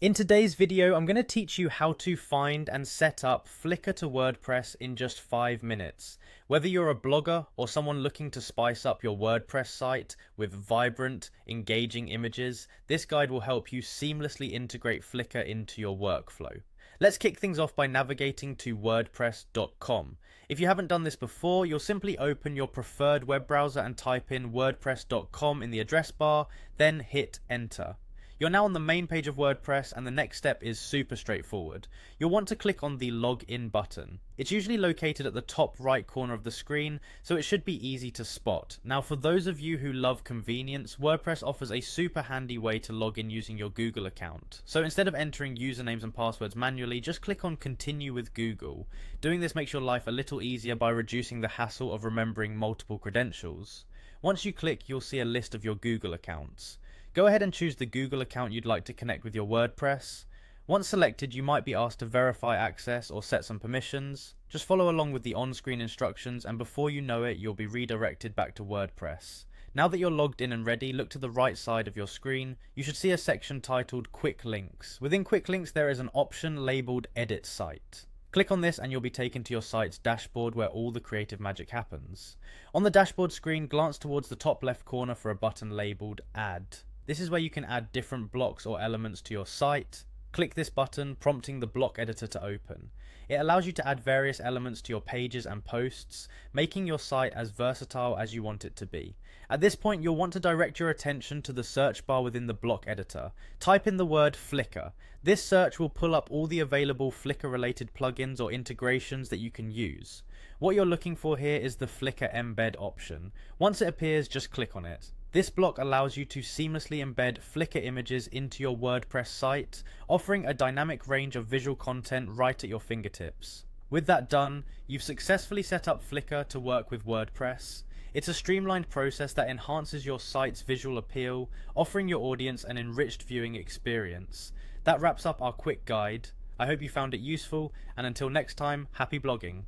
In today's video, I'm going to teach you how to find and set up Flickr to WordPress in just 5 minutes. Whether you're a blogger or someone looking to spice up your WordPress site with vibrant, engaging images, this guide will help you seamlessly integrate Flickr into your workflow. Let's kick things off by navigating to wordpress.com. If you haven't done this before, you'll simply open your preferred web browser and type in wordpress.com in the address bar, then hit enter. You're now on the main page of WordPress, and the next step is super straightforward. You'll want to click on the login button. It's usually located at the top right corner of the screen, so it should be easy to spot. Now, for those of you who love convenience, WordPress offers a super handy way to log in using your Google account. So instead of entering usernames and passwords manually, just click on continue with Google. Doing this makes your life a little easier by reducing the hassle of remembering multiple credentials. Once you click, you'll see a list of your Google accounts. Go ahead and choose the Google account you'd like to connect with your WordPress. Once selected, you might be asked to verify access or set some permissions. Just follow along with the on-screen instructions, and before you know it, you'll be redirected back to WordPress. Now that you're logged in and ready, look to the right side of your screen. You should see a section titled Quick Links. Within Quick Links, there is an option labeled Edit Site. Click on this and you'll be taken to your site's dashboard where all the creative magic happens. On the dashboard screen, glance towards the top left corner for a button labeled Add. This is where you can add different blocks or elements to your site. Click this button, prompting the block editor to open. It allows you to add various elements to your pages and posts, making your site as versatile as you want it to be. At this point, you'll want to direct your attention to the search bar within the block editor. Type in the word Flickr. This search will pull up all the available Flickr related plugins or integrations that you can use. What you're looking for here is the Flickr embed option. Once it appears, just click on it. This block allows you to seamlessly embed Flickr images into your WordPress site, offering a dynamic range of visual content right at your fingertips. With that done, you've successfully set up Flickr to work with WordPress. It's a streamlined process that enhances your site's visual appeal, offering your audience an enriched viewing experience. That wraps up our quick guide. I hope you found it useful, and until next time, happy blogging.